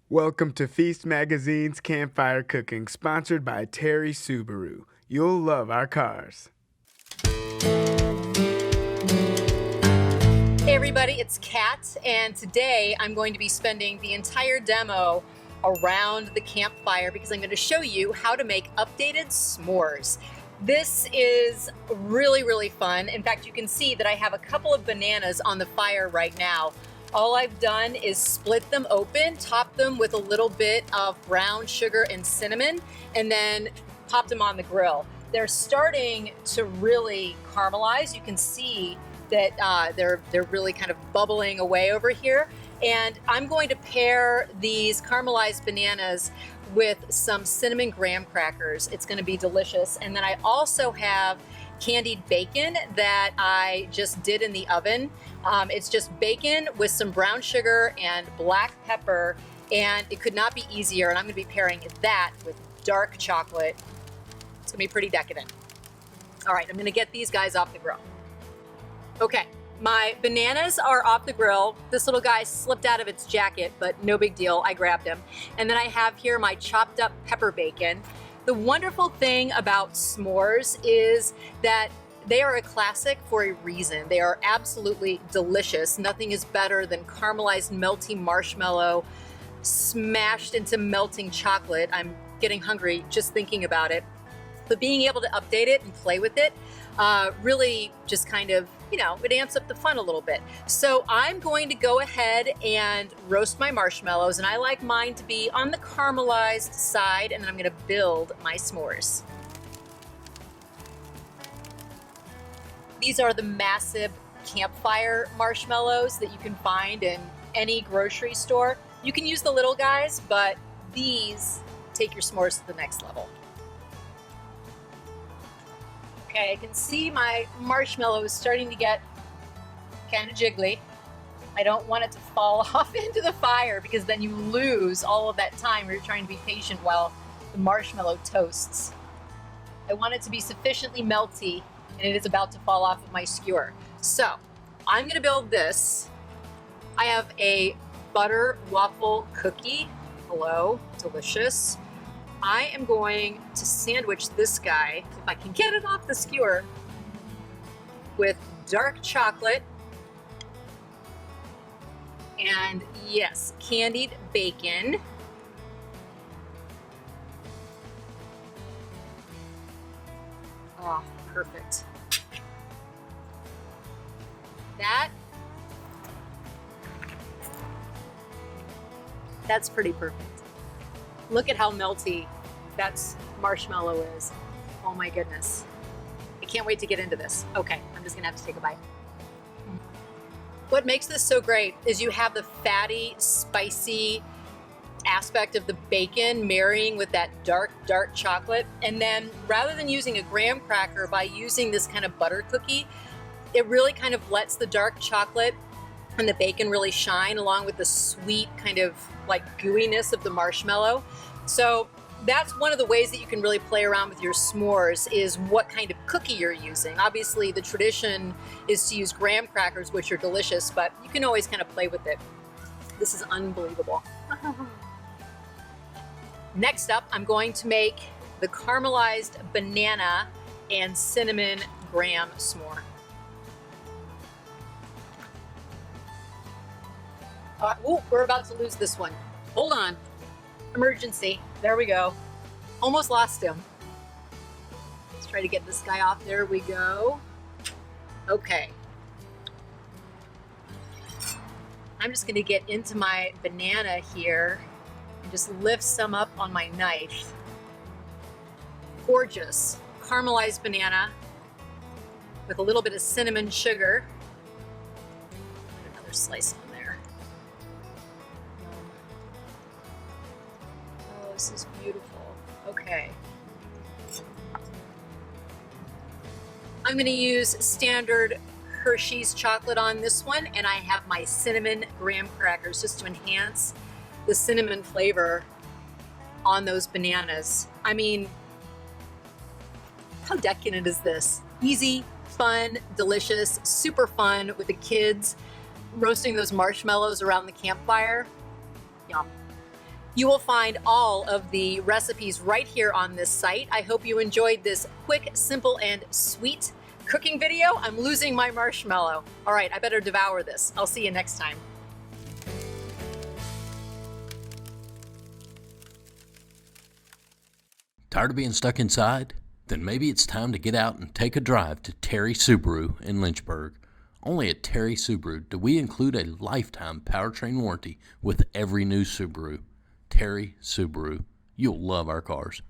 Welcome to Feast Magazine's Campfire Cooking, sponsored by Terry Subaru. You'll love our cars. Hey everybody, it's Cat, and today I'm going to be spending the entire demo around the campfire because I'm going to show you how to make updated s'mores. This is really fun. In fact, you can see that I have a couple of bananas on the fire right now. All I've done is split them open, top them with a little bit of brown sugar and cinnamon, and then popped them on the grill. They're starting to really caramelize. You can see that they're really kind of bubbling away over here. And I'm going to pair these caramelized bananas with some cinnamon graham crackers. It's going to be delicious. And then I also have candied bacon that I just did in the oven. It's just bacon with some brown sugar and black pepper, and it could not be easier. And I'm going to be pairing that with dark chocolate. It's going to be pretty decadent. All right, I'm going to get these guys off the grill. Okay, my bananas are off the grill. This little guy slipped out of its jacket, but no big deal. I grabbed him. And then I have here my chopped up pepper bacon. The wonderful thing about s'mores is that they are a classic for a reason. They are absolutely delicious. Nothing is better than caramelized melty marshmallow smashed into melting chocolate. I'm getting hungry just thinking about it. But being able to update it and play with it really just kind of, it amps up the fun a little bit. So I'm going to go ahead and roast my marshmallows, and I like mine to be on the caramelized side, and then I'm going to build my s'mores. These are the massive campfire marshmallows that you can find in any grocery store. You can use the little guys, but these take your s'mores to the next level. Okay, I can see my marshmallow is starting to get kind of jiggly. I don't want it to fall off into the fire because then you lose all of that time where you're trying to be patient while the marshmallow toasts. I want it to be sufficiently melty, and it is about to fall off of my skewer. So I'm going to build this. I have a butter waffle cookie. Hello, delicious. I am going to sandwich this guy, if I can get it off the skewer, with dark chocolate and, yes, candied bacon. Oh, perfect. That's pretty perfect. Look at how melty that marshmallow is. Oh my goodness. I can't wait to get into this. Okay, I'm just gonna have to take a bite. What makes this so great is you have the fatty, spicy aspect of the bacon marrying with that dark chocolate. And then rather than using a graham cracker, by using this kind of butter cookie, it really kind of lets the dark chocolate and the bacon really shine along with the sweet kind of like gooiness of the marshmallow. So that's one of the ways that you can really play around with your s'mores, is what kind of cookie you're using. Obviously the tradition is to use graham crackers, which are delicious, but you can always kind of play with it. This is unbelievable. Next up, I'm going to make the caramelized banana and cinnamon graham s'more. Oh, we're about to lose this one. Hold on. Emergency. There we go. Almost lost him. Let's try to get this guy off. There we go. Okay. I'm just going to get into my banana here and just lift some up on my knife. Gorgeous. Caramelized banana with a little bit of cinnamon sugar. Put another slice on there. Oh, this is beautiful. Okay. I'm going to use standard Hershey's chocolate on this one, and I have my cinnamon graham crackers just to enhance the cinnamon flavor on those bananas. I mean, how decadent is this? Easy, fun, delicious, super fun with the kids roasting those marshmallows around the campfire. Yum. You will find all of the recipes right here on this site. I hope you enjoyed this quick, simple, and sweet cooking video. I'm losing my marshmallow. All right, I better devour this. I'll see you next time. Tired of being stuck inside? Then maybe it's time to get out and take a drive to Terry Subaru in Lynchburg. Only at Terry Subaru do we include a lifetime powertrain warranty with every new Subaru. Terry Subaru. You'll love our cars.